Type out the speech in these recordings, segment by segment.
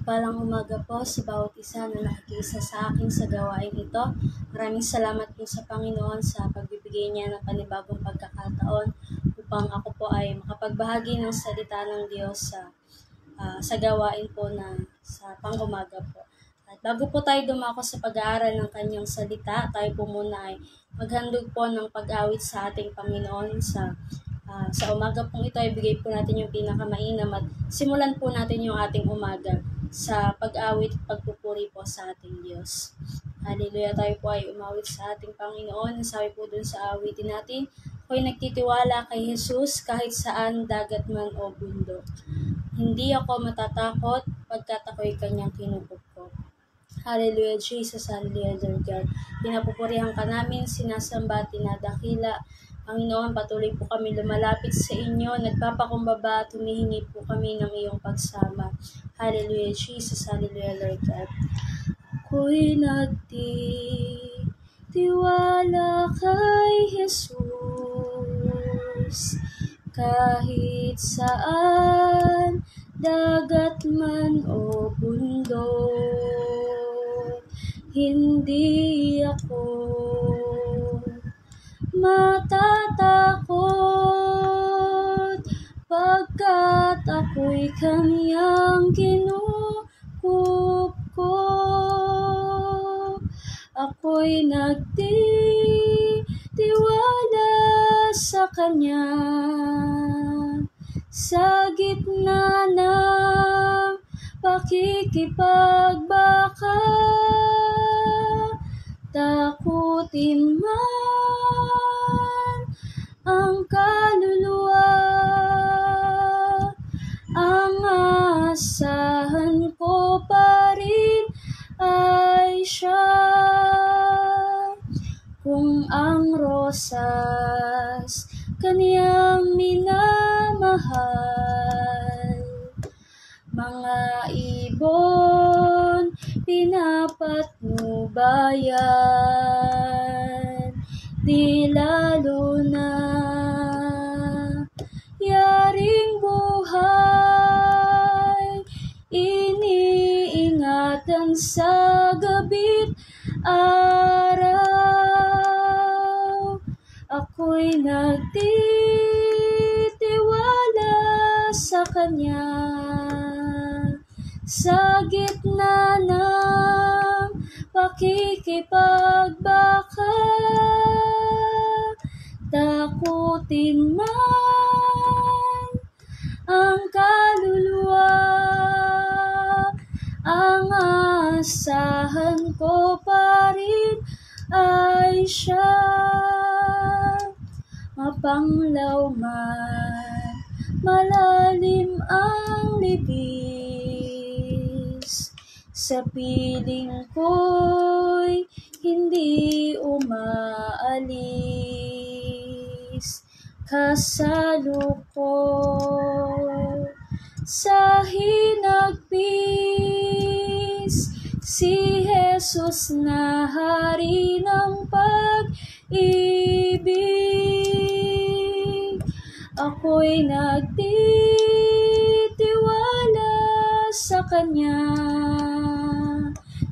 Mapagpalang umaga po sa bawat isa na nakikiisa sa akin sa gawain ito. Maraming salamat po sa Panginoon sa pagbibigay niya ng panibagong pagkakataon upang ako po ay makapagbahagi ng salita ng Diyos sa gawain po na sa pang-umaga po. At bago po tayo dumako sa pag-aaral ng kanyang salita, tayo po muna ay maghandog po ng pag-awit sa ating Panginoon sa umaga pong ito. Ibigay po natin yung pinakamainam at simulan po natin yung ating umaga sa pag-awit at pagpupuri po sa ating Diyos. Hallelujah, tayo po ay umawit sa ating Panginoon. Sabi po dun sa awitin natin, ako'y nagtitiwala kay Jesus kahit saan, dagat man o bundok. Hindi ako matatakot pagkat ako'y kanyang kinupukpok. Hallelujah, Jesus, hallelujah, Lord God. Pinapupurihan ka namin, sinasamba, tinadakila. Panginoon, patuloy po kami lumalapit sa inyo, nagpapakumbaba at humihingi po kami ng iyong pagsama. Hallelujah, Jesus, hallelujah, Lord God. Ako'y nagtitiwala kay Jesus, kahit saan, dagat man o bundok, hindi ako matatakot pagkat ako'y kanyang kinukupkop. Ako'y nagtitiwala sa kanya sa gitna ng pakikipagbaka. Takutin man ang kaluluwa, ang asahan ko pa rin ay siya. Kung ang rosas kaniyang minamahal, mga ibon pinapatnubayan, di lalo na yaring buhay, iniingatan sa gabi't araw. Ako'y nagtitiwala sa kanya sa gitna ng pakikipagbaka. Takutin man ang kaluluwa, ang asahan ko pa rin ay siya. Mapanglaw man, malalim ang libis, sa piling ko'y hindi umaalis. Kasalo ko sa hinagpis si Jesus na hari ng pag-ibig. Ako'y nagtitiwala sa kanya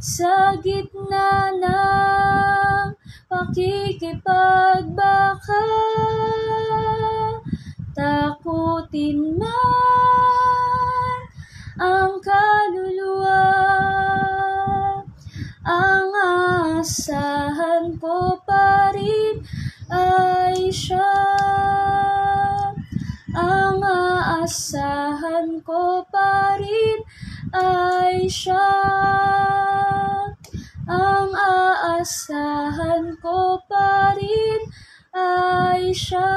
sa gitna ng pakikipagbaka. Takutin man ang kaluluwa, ang asahan ko pa rin ay siya. Ang aasahan ko pa rin ay siya. Ang aasahan ko pa rin ay siya.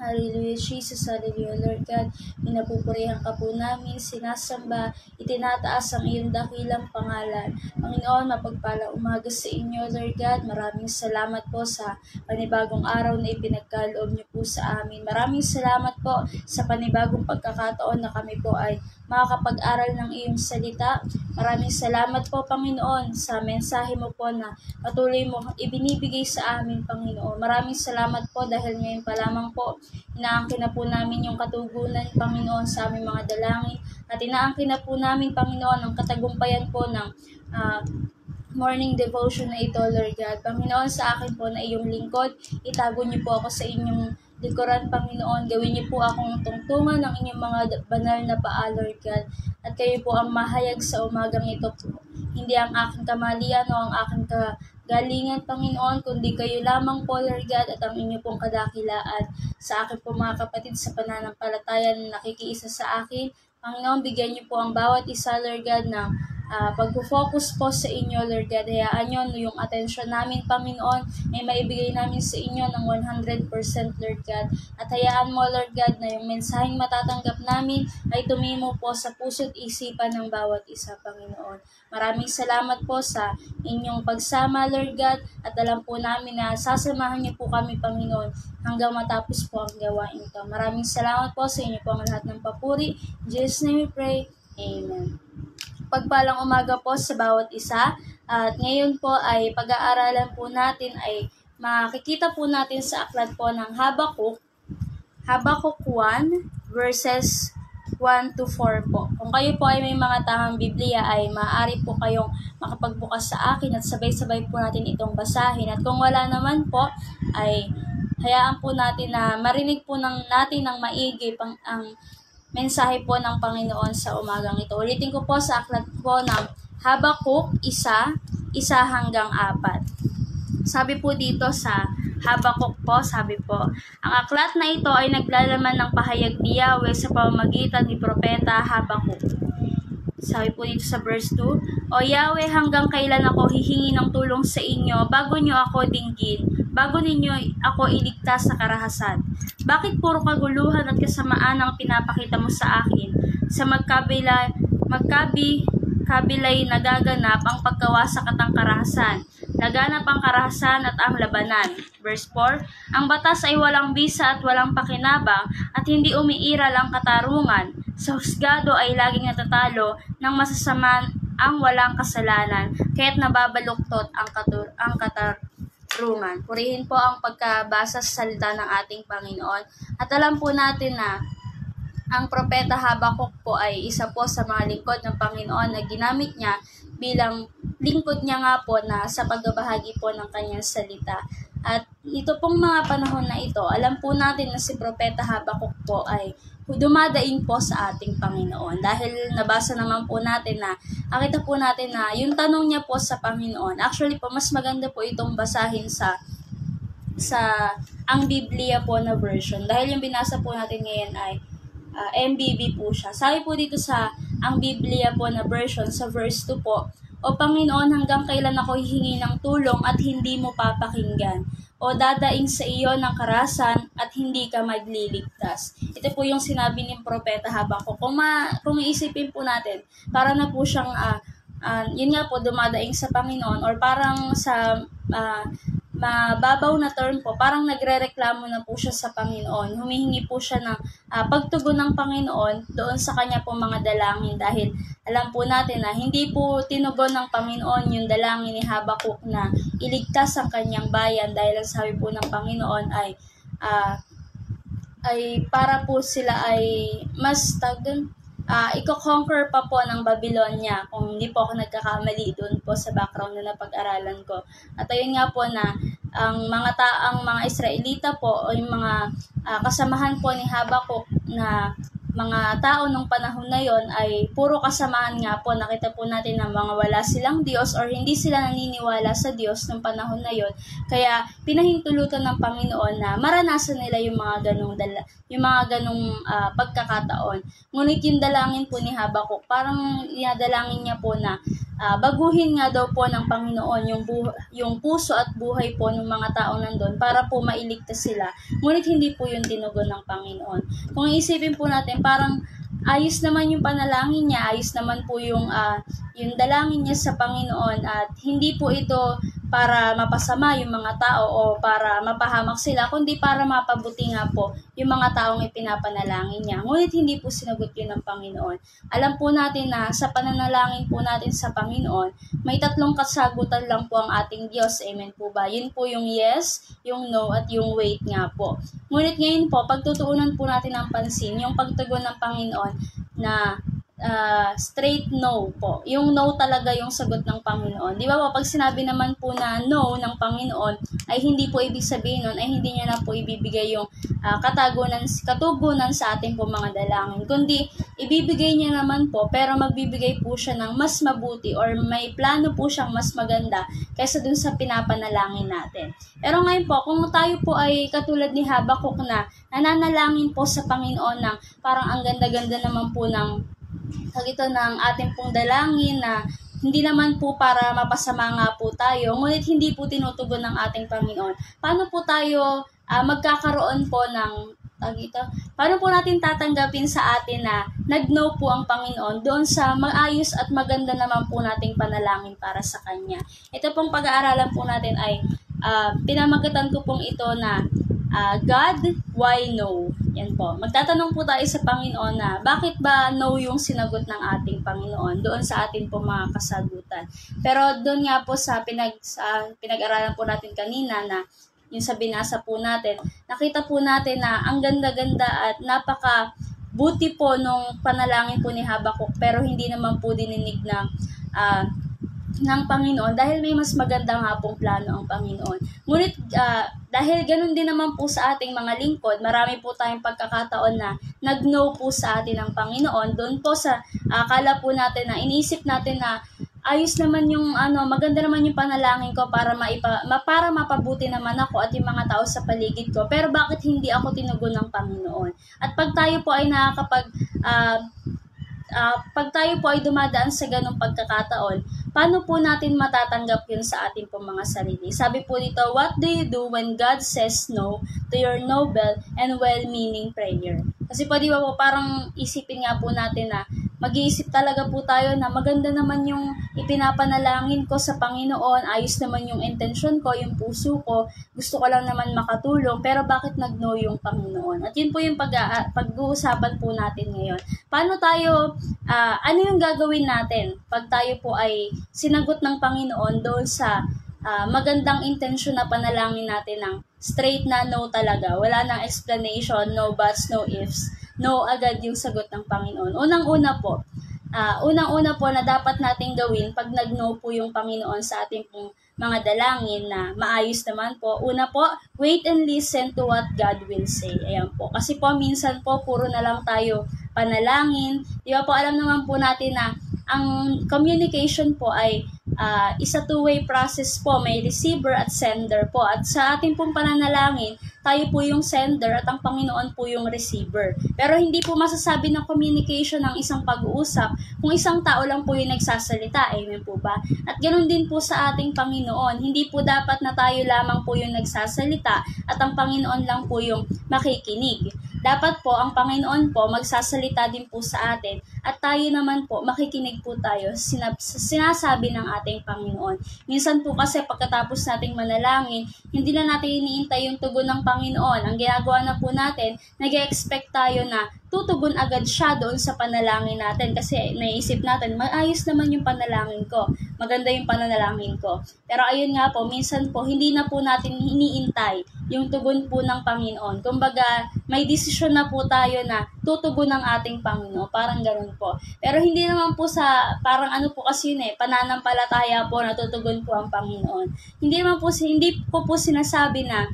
Hallelujah, Jesus, hallelujah, Lord God. Pinapupurihan ka po namin, sinasamba, itinataas ang iyong dakilang pangalan. Panginoon, mapagpalang umaga sa inyo, Lord God. Maraming salamat po sa panibagong araw na ipinagkaloob niyo po sa amin. Maraming salamat po sa panibagong pagkakataon na kami po ay makakapag-aral ng iyong salita. Maraming salamat po, Panginoon, sa mensahe mo po na patuloy mo ibinibigay sa amin, Panginoon. Maraming salamat po dahil ngayon pa lamang po, inaangkin na po namin yung katugunan, Panginoon, sa aming mga dalangin. At inaangkin na po namin, Panginoon, ang katagumpayan po ng morning devotion na ito, Lord God. Panginoon, sa akin po na iyong lingkod, itago niyo po ako sa inyong likuran, Panginoon. Gawin niyo po akong tungtungan ng inyong mga banal na paa, Lord God. At kayo po ang mahayag sa umagang ito po. Hindi ang aking kamalian o ang aking kagalingan, Panginoon, kundi kayo lamang po, Lord God, at ang inyo pong kadakilaan sa akin po, mga kapatid, sa pananampalataya na nakikiisa sa akin. Panginoon, bigyan niyo po ang bawat isa, Lord God, ng pag-focus po sa inyo, Lord God. Hayaan nyo yung atensyon namin, Panginoon, ay maibigay namin sa inyo ng 100%, Lord God. At hayaan mo, Lord God, na yung mensaheng matatanggap namin ay tumimo po sa puso't isipan ng bawat isa, Panginoon. Maraming salamat po sa inyong pagsama, Lord God, at alam po namin na sasamahan niyo po kami, Panginoon, hanggang matapos po ang gawain ito. Maraming salamat po sa inyo po ang lahat ng papuri. In Jesus' name we pray. Amen. Pagpalang umaga po sa bawat isa. At ngayon po ay pag-aaralan po natin ay makikita po natin sa aklat po ng Habakuk 1 verses 1 to 4 po. Kung kayo po ay may mga tamang Biblia ay maaari po kayong makapagbukas sa akin at sabay-sabay po natin itong basahin. At kung wala naman po ay hayaan po natin na marinig po natin ng maigi ang mensahe po ng Panginoon sa umagang ito. Ulitin ko po sa aklat po ng Habakuk 1:1-4. Sabi po dito sa Habakuk po, sabi po, ang aklat na ito ay naglalaman ng pahayag ni Yahweh sa pamamagitan ni Propeta Habakuk. Sabi po dito sa verse 2, O Yahweh, hanggang kailan ako hihingi ng tulong sa inyo bago nyo ako dinggin, bago ninyo ako iligtas sa karahasan? Bakit puro kaguluhan at kasamaan ang pinapakita mo sa akin? Sa magkabilay nagaganap ang pagkawasak at ang karahasan. Laganap ang karahasan at ang labanan. Verse 4, ang batas ay walang bisa at walang pakinabang at hindi umiiral ang katarungan. Sa husgado ay laging natatalo ng masasama ang walang kasalanan, kaya't nababaluktot ang katarungan. Purihin po ang pagkabasa sa salita ng ating Panginoon. At alam po natin na ang propeta Habakuk po ay isa po sa mga lingkod ng Panginoon na ginamit niya bilang lingkod niya nga po na sa pagbabahagi po ng kanyang salita. At ito pong mga panahon na ito, alam po natin na si propeta Habakuk po ay dumadaing po sa ating Panginoon. Dahil nabasa naman po natin na, nakita po natin na yung tanong niya po sa Panginoon, actually po mas maganda po itong basahin sa ang Biblia po na version. Dahil yung binasa po natin ngayon ay MBB po siya. Sabi po dito sa ang Biblia po na version sa verse 2 po, O Panginoon, hanggang kailan ako hihingi ng tulong at hindi mo papakinggan? O dadaing sa iyo ng karahasan at hindi ka magliligtas? Ito po yung sinabi ni Propeta Habakuk. Kung iisipin po natin, para na po siyang, yun nga po, dumadaing sa Panginoon or parang sa mababaw na term po, parang nagrereklamo na po siya sa Panginoon. Humihingi po siya ng pagtugon ng Panginoon doon sa kanya po mga dalangin dahil alam po natin na hindi po tinugon ng Panginoon yung dalangin ni Habakuk na iligtas ang kanyang bayan dahil ang sabi po ng Panginoon ay para po sila ay mas iko-conquer pa po ng Babylonia kung hindi po ako nagkakamali doon po sa background na napag-aralan ko. At ayun nga po na ang mga Israelita po o yung mga kasamahan po ni Habakuk na mga tao nung panahon na yon ay puro kasamahan nga po. Nakita po natin na mga wala silang Diyos or hindi sila naniniwala sa Diyos nung panahon na yon. Kaya pinahintulutan ng Panginoon na maranasan nila yung mga ganong pagkakataon. Ngunit yung dalangin po ni Habakuk, parang dalangin niya po na baguhin nga daw po ng Panginoon yung puso at buhay po ng mga tao nandun para po mailigtas sila. Ngunit hindi po yung tinugon ng Panginoon. Kung isipin po natin, parang ayos naman yung panalangin niya, ayos naman po yung dalangin niya sa Panginoon at hindi po ito para mapasama yung mga tao o para mapahamak sila, kundi para mapabuti nga po yung mga taong ipinapanalangin niya. Ngunit hindi po sinagot yun ng Panginoon. Alam po natin na sa pananalangin po natin sa Panginoon, may tatlong kasagutan lang po ang ating Diyos. Amen po ba? Yun po yung yes, yung no, at yung wait nga po. Ngunit ngayon po, pagtutuunan po natin ng pansin, yung pagtugon ng Panginoon na straight no po. Yung no talaga yung sagot ng Panginoon. Di ba po, pag sinabi naman po na no ng Panginoon, ay hindi po ibig sabihin nun, ay hindi niya na po ibibigay yung katugunan sa ating po mga dalangin. Kundi, ibibigay niya naman po, pero magbibigay po siya ng mas mabuti or may plano po siyang mas maganda kaysa dun sa pinapanalangin natin. Pero ngayon po, kung tayo po ay katulad ni Habakuk na nananalangin po sa Panginoon ng parang ang ganda-ganda naman po ng ng ating pong dalangin na hindi naman po para mapasama nga po tayo, ngunit hindi po tinutugon ng ating Panginoon. Paano po tayo magkakaroon po ng paano po natin tatanggapin sa atin na nag-no po ang Panginoon doon sa maayos at maganda naman po nating panalangin para sa Kanya? Ito pong pag-aaralan po natin ay pinamagatan ko pong ito na God, why no? Yan po. Magtatanong po tayo sa Panginoon na bakit ba no yung sinagot ng ating Panginoon doon sa ating po mga kasagutan. Pero doon nga po sa pinag-aralan po natin kanina na yung sa binasa po natin, nakita po natin na ang ganda-ganda at napaka-buti po nung panalangin po ni Habakuk, pero hindi naman po dininig ng Panginoon dahil may mas maganda nga pong plano ang Panginoon. Ngunit dahil ganun din naman po sa ating mga lingkod, marami po tayong pagkakataon na nag-no po sa atin ng Panginoon. Doon po sa akala po natin na iniisip natin na ayos naman yung maganda naman yung panalangin ko para para mapabuti naman ako at yung mga tao sa paligid ko. Pero bakit hindi ako tinugon ng Panginoon? At pag tayo po ay pag tayo po ay dumadaan sa ganong pagkakataon, paano po natin matatanggap yun sa ating pong mga sarili? Sabi po dito, what do you do when God says no to your noble and well-meaning prayer? Kasi po di ba po parang isipin nga po natin na mag-iisip talaga po tayo na maganda naman yung ipinapanalangin ko sa Panginoon, ayos naman yung intention ko, yung puso ko, gusto ko lang naman makatulong, pero bakit nag-no yung Panginoon? At yun po yung pag-uusapan po natin ngayon. Paano tayo, ano yung gagawin natin pag tayo po ay sinagot ng Panginoon doon sa magandang intensyon na panalangin natin ng straight na no talaga. Wala nang explanation, no buts, no ifs. No agad yung sagot ng Panginoon. Unang-una po na dapat nating gawin pag nag-no po yung Panginoon sa ating pong mga dalangin na maayos naman po. Una po, wait and listen to what God will say. Ayan po. Kasi po minsan po puro na lang tayo panalangin. Di ba po alam naman po natin na ang communication po ay isa two-way process po. May receiver at sender po. At sa ating pong pananalangin, tayo po yung sender at ang Panginoon po yung receiver. Pero hindi po masasabi ng communication ng isang pag-uusap kung isang tao lang po yung nagsasalita. Amen po ba? At ganoon din po sa ating Panginoon. Hindi po dapat na tayo lamang po yung nagsasalita at ang Panginoon lang po yung makikinig. Dapat po ang Panginoon po magsasalita din po sa atin at tayo naman po makikinig po tayo sa sinasabi ng ating Panginoon. Minsan po kasi pagkatapos nating manalangin, hindi na natin iniintay yung tugon ng Panginoon. Ang ginagawa na po natin, nag-expect tayo na tutugon agad siya doon sa panalangin natin kasi naisip natin, maayos naman yung panalangin ko, maganda yung panalangin ko. Pero ayun nga po, minsan po, hindi na po natin iniintay yung tugon po ng Panginoon. Kumbaga, may desisyon na po tayo na tutugon ng ating Panginoon. Parang ganun po. Pero hindi naman po parang ano po kasi yun pananampalataya po na tutugon po ang Panginoon. Hindi ko po sinasabi na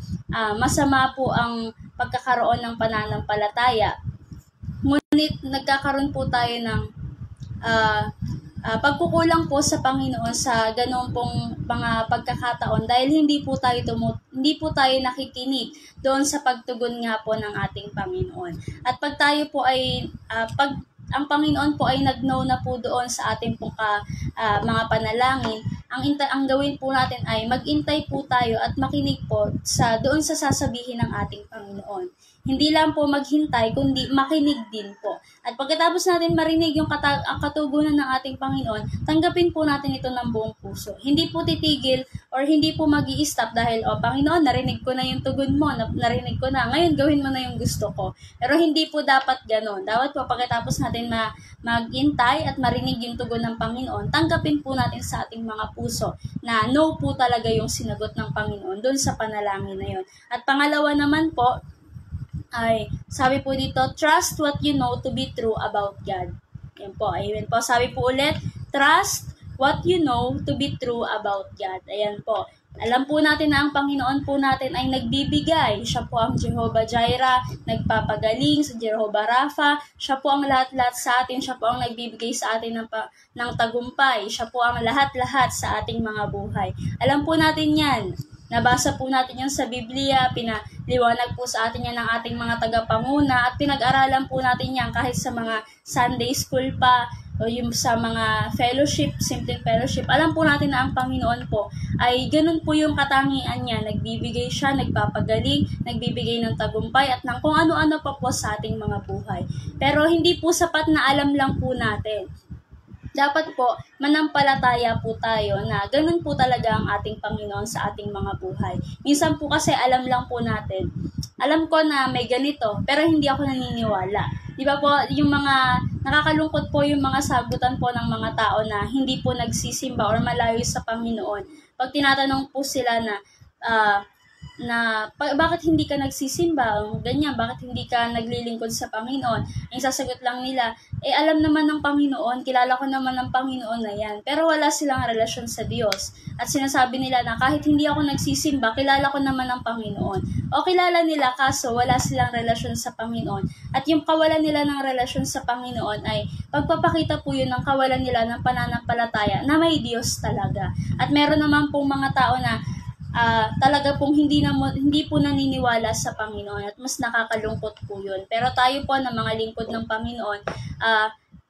masama po ang pagkakaroon ng pananampalataya. Ngunit nagkakaroon po tayo ng pagkukulang po sa Panginoon sa ganung pong mga pagkakataon dahil hindi po tayo nakikinig doon sa pagtugon nga po ng ating Panginoon. At pag tayo po ay ang Panginoon po ay nag-no na po doon sa ating pong mga panalangin, ang gawin po natin ay mag-intay po tayo at makinig po doon sa sasabihin ng ating Panginoon. hindi lang po maghintay, kundi makinig din po. At pagkatapos natin marinig yung ang katugunan ng ating Panginoon, tanggapin po natin ito ng buong puso. Hindi po titigil or hindi po mag-i-stop dahil, Panginoon, narinig ko na yung tugon mo, narinig ko na, ngayon gawin mo na yung gusto ko. Pero hindi po dapat ganon. Dapat po pagkatapos natin maghintay at marinig yung tugon ng Panginoon, tanggapin po natin sa ating mga puso na no po talaga yung sinagot ng Panginoon doon sa panalangin na yun. At pangalawa naman po, ay sabi po dito, trust what you know to be true about God. Yan po, amen po. Sabi po ulit, trust what you know to be true about God. Ayan po. Alam po natin na ang Panginoon po natin ay nagbibigay. Siya po ang Jehovah Jireh, nagpapagaling sa Jehovah Rapha. Siya po ang lahat-lahat sa atin. Siya po ang nagbibigay sa atin ng tagumpay. Siya po ang lahat-lahat sa ating mga buhay. Alam po natin yan. Nabasa po natin yan sa Biblia, pinaliwanag po sa atin yan ng ating mga tagapanguna at pinag-aralan po natin yan kahit sa mga Sunday school pa o yung sa mga fellowship, simple fellowship. Alam po natin na ang Panginoon po ay ganun po yung katangian niya. Nagbibigay siya, nagpapagaling, nagbibigay ng tagumpay at ng kung ano-ano pa po sa ating mga buhay. Pero hindi po sapat na alam lang po natin. Dapat po, manampalataya po tayo na ganun po talaga ang ating Panginoon sa ating mga buhay. Minsan po kasi alam lang po natin, alam ko na may ganito, pero hindi ako naniniwala. Di ba po, yung mga, nakakalungkot po yung mga sagutan po ng mga tao na hindi po nagsisimba or malayo sa Panginoon. Pag tinatanong po sila bakit hindi ka nagsisimba, ganyan, bakit hindi ka naglilingkod sa Panginoon, ang sasagot lang nila, alam naman ng Panginoon, kilala ko naman ng Panginoon na yan, pero wala silang relasyon sa Diyos, at sinasabi nila na kahit hindi ako nagsisimba, kilala ko naman ng Panginoon, o kilala nila kaso wala silang relasyon sa Panginoon, at yung kawalan nila ng relasyon sa Panginoon ay pagpapakita po yun ng kawalan nila ng pananampalataya na may Diyos talaga, at meron naman pong mga tao na talaga pong hindi po naniniwala sa Panginoon at mas nakakalungkot po yun. Pero tayo po na mga lingkod ng Panginoon,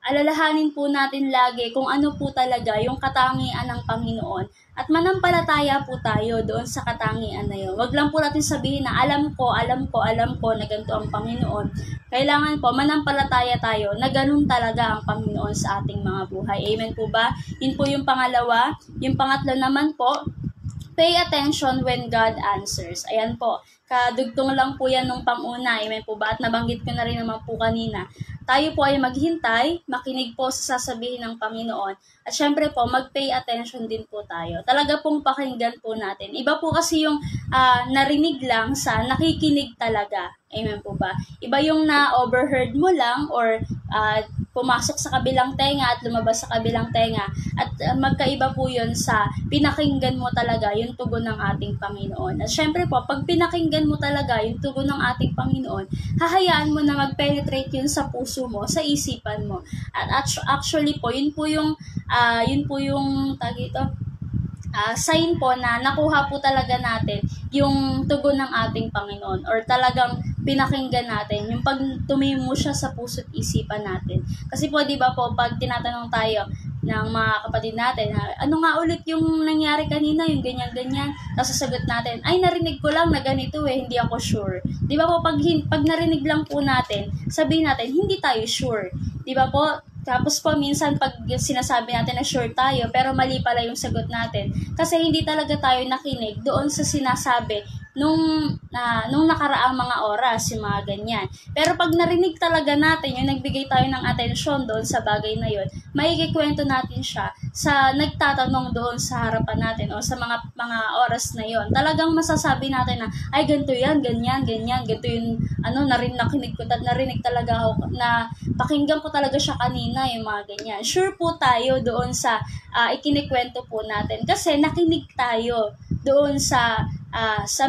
alalahanin po natin lagi kung ano po talaga yung katangian ng Panginoon at manampalataya po tayo doon sa katangian na yun. Wag lang po natin sabihin na alam ko na ganito ang Panginoon. Kailangan po manampalataya tayo na ganun talaga ang Panginoon sa ating mga buhay. Amen po ba? Yun po yung pangalawa. Yung pangatlo naman po, pay attention when God answers. Ayan po, kadugtong lang po yan nung panguna. Amen po ba? At nabanggit ko na rin naman po kanina. Tayo po ay maghintay, makinig po sa sasabihin ng Panginoon. At syempre po, mag-pay attention din po tayo. Talaga pong pakinggan po natin. Iba po kasi yung narinig lang sa nakikinig talaga. Amen po ba? Iba yung na-overheard mo lang or pumasok sa kabilang tenga at lumabas sa kabilang tenga. At magkaiba po yun sa pinakinggan mo talaga yung tugon ng ating Panginoon. At syempre po, pag pinakinggan mo talaga yung tugon ng ating Panginoon, hahayaan mo na mag-penetrate yun sa puso mo, sa isipan mo. At actually po, yun po yung sign po na nakuha po talaga natin yung tugon ng ating Panginoon or talagang pinakinggan natin, yung pag tumimo siya sa puso't isipan natin. Kasi po, di ba po, pag tinatanong tayo ng mga kapatid natin, ano nga ulit yung nangyari kanina, yung ganyan-ganyan, tapos sasagot natin, ay narinig ko lang na ganito hindi ako sure. Di ba po, pag narinig lang po natin, sabihin natin, hindi tayo sure. Di ba po? Tapos po, minsan pag sinasabi natin na sure tayo, pero mali pala yung sagot natin. Kasi hindi talaga tayo nakinig doon sa sinasabi nung nakaraang mga oras, yung mga ganyan. Pero pag narinig talaga natin, yung nagbigay tayo ng atensyon doon sa bagay na yun, maikikwento natin siya sa nagtatanong doon sa harapan natin o sa mga oras na yun. Talagang masasabi natin na, ay ganito yan, ganyan, ganito yung narinig talaga ako, na pakinggan ko talaga siya kanina, yung mga ganyan. Sure po tayo doon sa ikinikwento po natin kasi nakinig tayo doon sa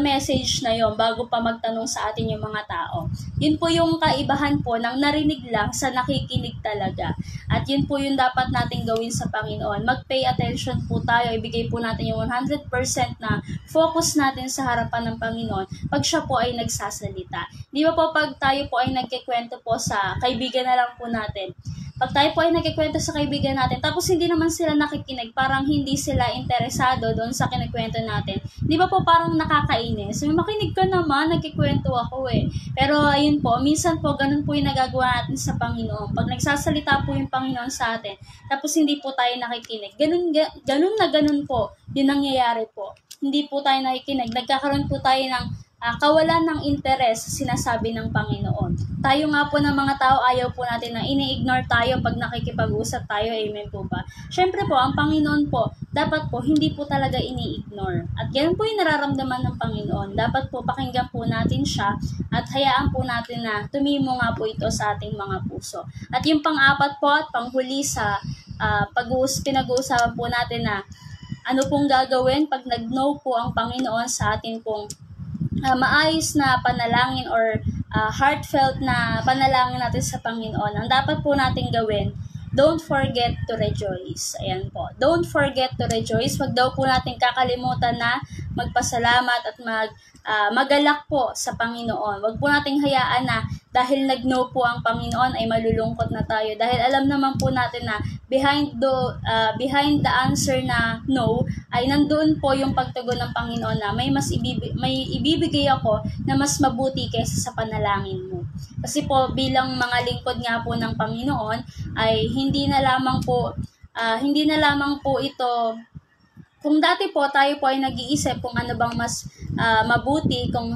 message na yon bago pa magtanong sa atin yung mga tao. Yun po yung kaibahan po ng narinig lang sa nakikinig talaga. At yun po yung dapat nating gawin sa Panginoon. Mag-pay attention po tayo, ibigay po natin yung 100% na focus natin sa harapan ng Panginoon pag siya po ay nagsasalita. Di ba po pag tayo po ay nagkikwento po sa kaibigan na lang po natin, pag tayo po ay nagkikwento sa kaibigan natin, tapos hindi naman sila nakikinig, parang hindi sila interesado doon sa kinikwento natin, di ba po parang nakakainis? Makinig ka naman, nagkikwento ako eh. Pero ayun po, minsan po, ganun po yung nagagawa natin sa Panginoon. Pag nagsasalita po yung Panginoon sa atin, tapos hindi po tayo nakikinig, ganun po, yun nangyayari po. Hindi po tayo nakikinig, nagkakaroon po tayo ng kawalan ng interes sa sinasabi ng Panginoon. Tayo nga po ng mga tao, ayaw po natin na ini-ignore tayo pag nakikipag-usap tayo. Amen po ba? Syempre po, ang Panginoon po, dapat po, hindi po talaga ini-ignore. At ganun po yung nararamdaman ng Panginoon. Dapat po, pakinggan po natin siya at hayaan po natin na tumimo nga po ito sa ating mga puso. At yung pang-apat po at panghuli sa pinag-uusapan po natin na ano pong gagawin pag nag-no po ang Panginoon sa atin pong maayos na panalangin or heartfelt na panalangin natin sa Panginoon. Ang dapat po natin gawin, don't forget to rejoice. Ayan po. Don't forget to rejoice. Wag daw po natin kakalimutan na magpasalamat at magalak po sa Panginoon. Wag po nating hayaan na dahil nag-no po ang Panginoon ay malulungkot na tayo. Dahil alam naman po natin na behind the answer na no ay nandoon po yung pagtugon ng Panginoon na may ibibigay ako na mas mabuti kaysa sa panalangin mo. Kasi po bilang mga lingkod nga po ng Panginoon ay hindi na lamang po ito. Kung dati po tayo po ay nag-iisip kung ano bang mas mabuti kung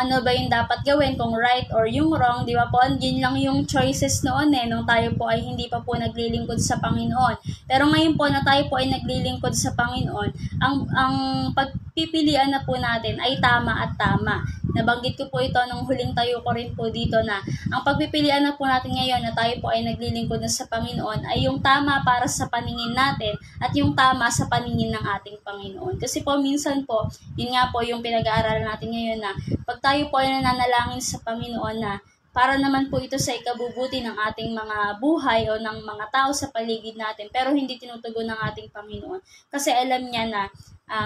ano ba yung dapat gawin, kung right or yung wrong, di ba po? Yun lang yung choices noon nung tayo po ay hindi pa po naglilingkod sa Panginoon. Pero ngayon po na tayo po ay naglilingkod sa Panginoon, ang pagpipilian na po natin ay tama at tama. Nabanggit ko po ito nung huling tayo ko rin po dito na ang pagpipilian na po natin ngayon na tayo po ay naglilingkod na sa Panginoon ay yung tama para sa paningin natin at yung tama sa paningin ng ating Panginoon. Kasi po minsan po, yun nga po yung pinag-aaralan natin ngayon na pag tayo po ay nananalangin sa Panginoon na para naman po ito sa ikabubuti ng ating mga buhay o ng mga tao sa paligid natin pero hindi tinutugon ng ating Panginoon kasi alam niya na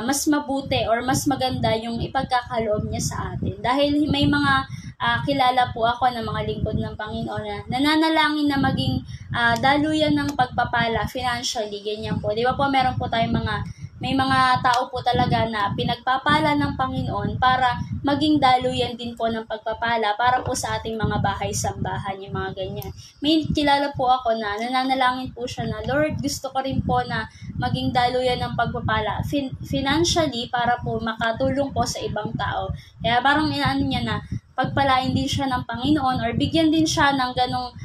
mas mabuti or mas maganda yung ipagkakaloob niya sa atin. Dahil may mga kilala po ako ng mga lingkod ng Panginoon na nananalangin na maging daluyan ng pagpapala financially, ganyan po. Di ba po meron po tayong may mga tao po talaga na pinagpapala ng Panginoon para maging daluyan din po ng pagpapala para po sa ating mga bahay-sambahan, yung mga ganyan. May kilala po ako na nananalangin po siya na, Lord, gusto ko rin po na maging daluyan ng pagpapala financially para po makatulong po sa ibang tao. Kaya parang inaano niya na pagpalain din siya ng Panginoon or bigyan din siya ng ganong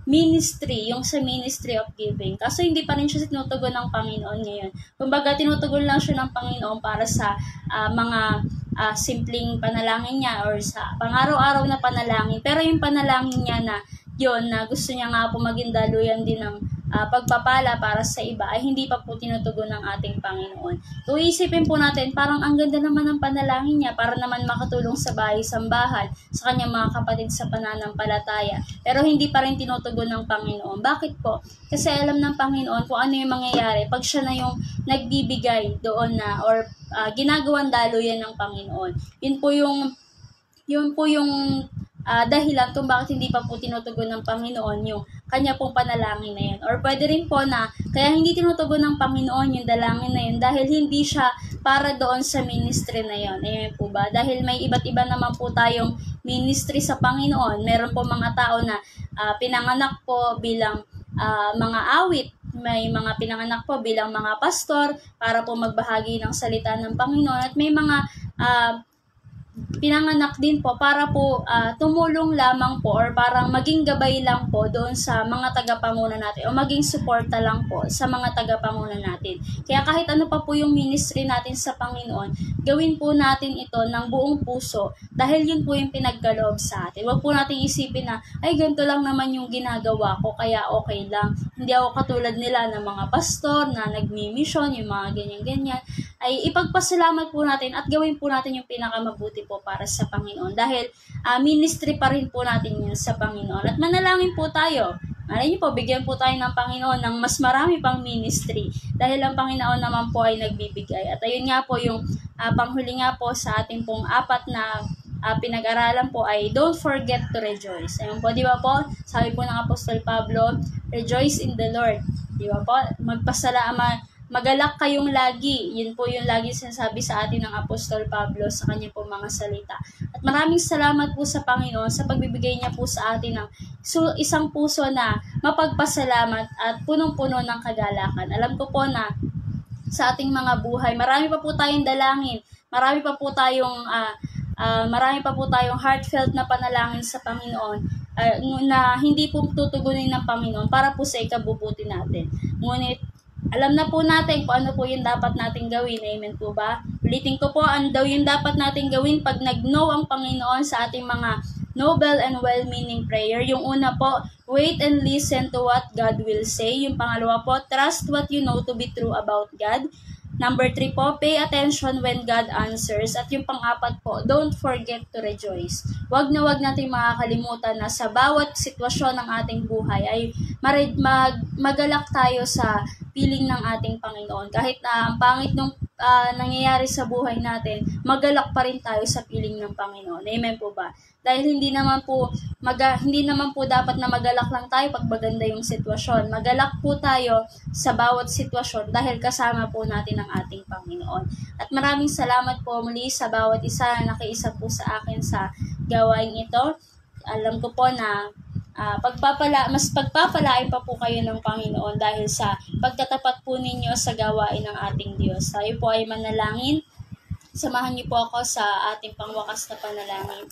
ministry, yung sa ministry of giving. Kaso hindi pa rin siya tinutugon ng Panginoon ngayon. Kumbaga, tinutugon lang siya ng Panginoon para sa mga simpleng panalangin niya or sa pang-araw-araw na panalangin. Pero yung panalangin niya na yun, na gusto niya nga po maging daluyan din ng pagpapala para sa iba ay hindi pa po tinutugon ng ating Panginoon. Kung isipin po natin, parang ang ganda naman ng panalangin niya para naman makatulong sa bahay-sambahan, sa kanyang mga kapatid sa pananampalataya. Pero hindi pa rin tinutugon ng Panginoon. Bakit po? Kasi alam ng Panginoon kung ano yung mangyayari pag siya na yung nagbibigay doon na or ginagawang daluyan ng Panginoon. Yun po yung dahilan kung bakit hindi pa po tinutugon ng Panginoon yung kanya pong panalangin na yun. Or pwede rin po na kaya hindi tinutugon ng Panginoon yung dalangin na yun dahil hindi siya para doon sa ministry na yun. Ayan po ba? Dahil may iba't iba naman po tayong ministry sa Panginoon. Meron po mga tao na pinanganak po bilang mga awit. May mga pinanganak po bilang mga pastor para po magbahagi ng salita ng Panginoon. At may mga pinanganak din po para po tumulong lamang po or parang maging gabay lang po doon sa mga tagapanguna natin o maging suporta lang po sa mga tagapanguna natin. Kaya kahit ano pa po yung ministry natin sa Panginoon, gawin po natin ito ng buong puso dahil yun po yung pinagkaloob sa atin. Huwag po natin isipin na, ay ganito lang naman yung ginagawa ko kaya okay lang. Hindi ako katulad nila ng mga pastor na nagmi-mission, yung mga ganyan-ganyan. Ay ipagpasalamat po natin at gawin po natin yung pinakamabuti po para sa Panginoon dahil ministry pa rin po natin yun sa Panginoon at manalangin po tayo. Malay niyo po, bigyan po tayo ng Panginoon ng mas marami pang ministry dahil ang Panginoon naman po ay nagbibigay. At ayun nga po yung panghuli nga po sa ating pong apat na pinag-aralan po ay don't forget to rejoice. Ayun po, di ba po? Sabi po ng Apostol Pablo, rejoice in the Lord. Di ba po? Magalak kayong lagi. Yun po yung lagi sinasabi sa atin ng Apostol Pablo sa kanyang po mga salita. At maraming salamat po sa Panginoon sa pagbibigay niya po sa atin ng isang puso na mapagpasalamat at punong-puno ng kagalakan. Alam ko po na sa ating mga buhay, marami pa po tayong dalangin, marami pa po tayong heartfelt na panalangin sa Panginoon na hindi po tutugunin ng Panginoon para po sa ikabubuti natin. Ngunit alam na po natin kung ano po yung dapat nating gawin. Amen po ba? Ulitin ko po, ano daw yung dapat nating gawin pag nag-no ang Panginoon sa ating mga noble and well-meaning prayer. Yung una po, wait and listen to what God will say. Yung pangalawa po, trust what you know to be true about God. Number 3 po, pay attention when God answers. At yung pang-apat po, don't forget to rejoice. Wag natin makakalimutan na sa bawat sitwasyon ng ating buhay ay magalak tayo sa piling ng ating Panginoon. Kahit ang pangit nung nangyayari sa buhay natin, magalak pa rin tayo sa piling ng Panginoon. Amen po ba? Dahil hindi naman po dapat na magalak lang tayo pag maganda yung sitwasyon. Magalak po tayo sa bawat sitwasyon dahil kasama po natin ang ating Panginoon. At maraming salamat po muli sa bawat isa na nakiisa po sa akin sa gawain ito. Alam ko po na mas pagpapalain pa po kayo ng Panginoon dahil sa pagtatapat po ninyo sa gawain ng ating Diyos. Tayo po ay manalangin. Samahan niyo po ako sa ating pangwakas na panalangin.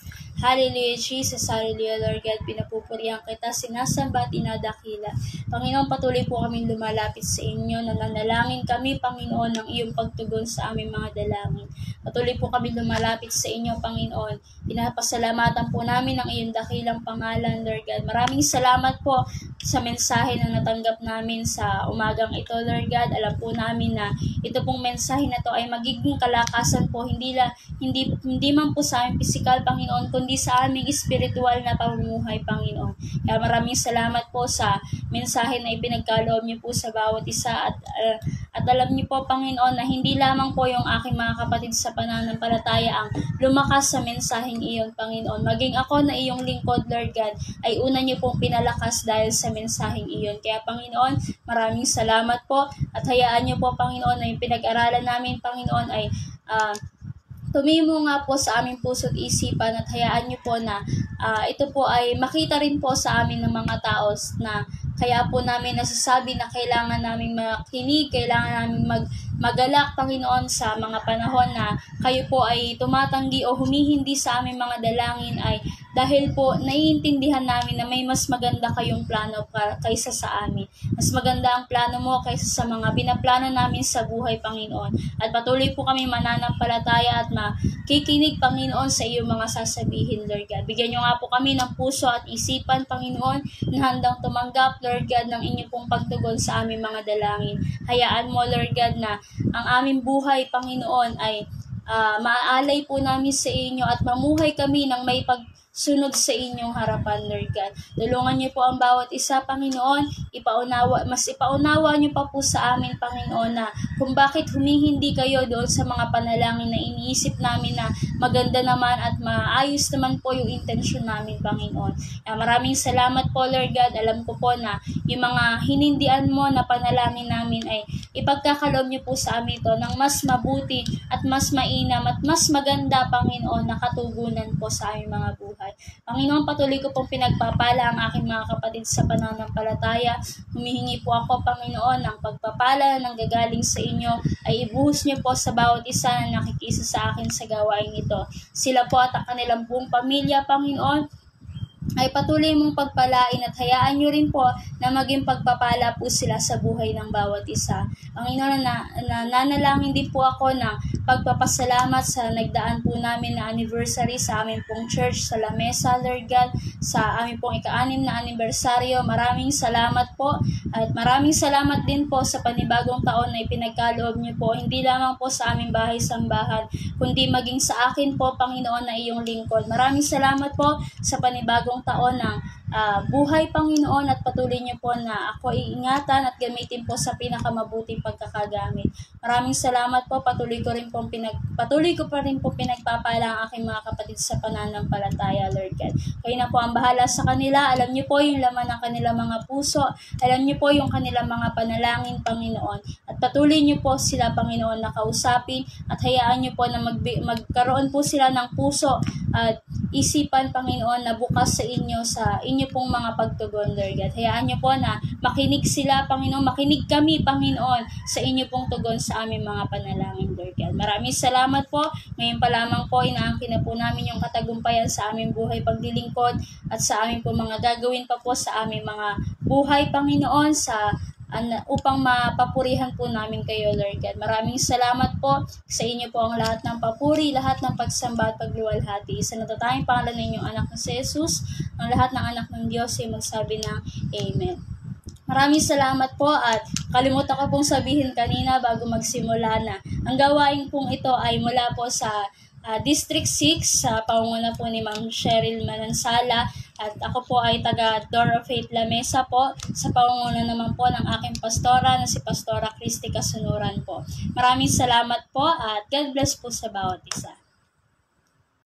Hallelujah, Jesus, hallelujah, Lord God, pinapupurihan kita, sinasamba at inadakila. Panginoon, patuloy po kaming lumalapit sa inyo, nananalangin kami, Panginoon, ng iyong pagtugon sa aming mga dalangin. Patuloy po kami lumalapit sa inyo, Panginoon. Pinapasalamatan po namin ang iyong dakilang pangalan, Lord God. Maraming salamat po sa mensahe na natanggap namin sa umagang ito, Lord God. Alam po namin na ito pong mensahe na to ay magiging kalakasan po, hindi man po sa aming pisikal, Panginoon, kundi sa aming espiritual na pamumuhay, Panginoon. Kaya maraming salamat po sa mensahe na ipinagkaloob niyo po sa bawat isa at alam niyo po, Panginoon, na hindi lamang po yung aking mga kapatid sa pananampalataya ang lumakas sa mensaheng iyon, Panginoon. Maging ako na iyong lingkod, Lord God, ay una niyo pong pinalakas dahil sa mensaheng iyon. Kaya, Panginoon, maraming salamat po at hayaan niyo po, Panginoon, na yung pinag-aralan namin, Panginoon, ay tumimo nga po sa aming puso't isipan at hayaan niyo po na ito po ay makita rin po sa amin ng mga tao na kaya po namin nasasabi na kailangan namin makinig, kailangan namin magalak, Panginoon, sa mga panahon na kayo po ay tumatanggi o humihindi sa aming mga dalangin ay dahil po naiintindihan namin na may mas maganda kayong plano kaysa sa amin. Mas maganda ang plano mo kaysa sa mga binaplano namin sa buhay, Panginoon. At patuloy po kami mananampalataya at makikinig, Panginoon, sa iyong mga sasabihin, Lord God. Bigyan niyo nga po kami ng puso at isipan, Panginoon, na handang tumanggap, Lord God, ng inyong pong pagtugon sa aming mga dalangin. Hayaan mo, Lord God, na ang aming buhay, Panginoon, ay maalay po namin sa inyo at mamuhay kami ng may pagsunod sa inyong harapan, Lord God. Tulungan niyo po ang bawat isa, Panginoon. Mas ipaunawa niyo pa po sa amin, Panginoon, na kung bakit humihindi kayo doon sa mga panalangin na iniisip namin na maganda naman at maayos naman po yung intensyon namin, Panginoon. Maraming salamat po, Lord God. Alam ko po na yung mga hinindian mo na panalangin namin ay ipagkakaloob niyo po sa amin ito ng mas mabuti at mas mainam at mas maganda, Panginoon, na katugunan po sa aming mga buhay. Panginoon, patuloy ko pong pinagpapala ang aking mga kapatid sa pananampalataya. Humihingi po ako, Panginoon, ng pagpapala ng gagaling sa inyo ay ibuhos niyo po sa bawat isa na nakikisa sa akin sa gawain ito. Sila po at ang kanilang buong pamilya, Panginoon, ay patuloy mong pagpalain at hayaan nyo rin po na maging pagpapala po sila sa buhay ng bawat isa. Panginoon, nanalangin din po ako ng pagpapasalamat sa nagdaan po namin na anniversary sa amin pong church sa La Mesa, Lord God, sa amin pong ika-6 na anibersaryo. Maraming salamat po at maraming salamat din po sa panibagong taon na ipinagkaloob niyo po, hindi lamang po sa aming bahay-sambahan, kundi maging sa akin po, Panginoon, na iyong lingkod. Maraming salamat po sa panibagong bagong taon ng buhay, Panginoon, at patuloy niyo po na ako iingatan at gamitin po sa pinakamabuting pagkakagamit. Maraming salamat po. Patuloy ko pa rin po pinagpapala ang aking mga kapatid sa pananampalataya, Lord God. Kayo na po ang bahala sa kanila. Alam niyo po yung laman ng kanilang mga puso. Alam niyo po yung kanilang mga panalangin, Panginoon. At patuloy niyo po sila, Panginoon, na kausapin at hayaan niyo po na magkaroon po sila ng puso at isipan, Panginoon, na bukas sa inyo pong mga pagtugon, Lord God. Hayaan niyo po na makinig sila, Panginoon, makinig kami, Panginoon, sa inyo pong tugon sa aming mga panalangin, Lord God. Maraming salamat po. Ngayon pa lamang po, inaangkin na po namin yung katagumpayan sa aming buhay paglilingkod at sa aming po mga gagawin pa po sa aming mga buhay, Panginoon, upang mapapurihan po namin kayo, Lord God. Maraming salamat po. Sa inyo po ang lahat ng papuri, lahat ng pagsamba at pagluwalhati. Sa natatanging pangalan ng inyong anak na si Jesus, ang lahat ng anak ng Diyos ay magsabi ng Amen. Maraming salamat po at kalimutan ko pong sabihin kanina bago magsimula na ang gawain pong ito ay mula po sa District 6 sa pangunguna po ni Ma'am Cheryl Manansala at ako po ay taga Door of Faith La Mesa po sa pangunguna naman po ng aking pastora na si Pastora Christy Kasunuran po. Maraming salamat po at God bless po sa bawat isa.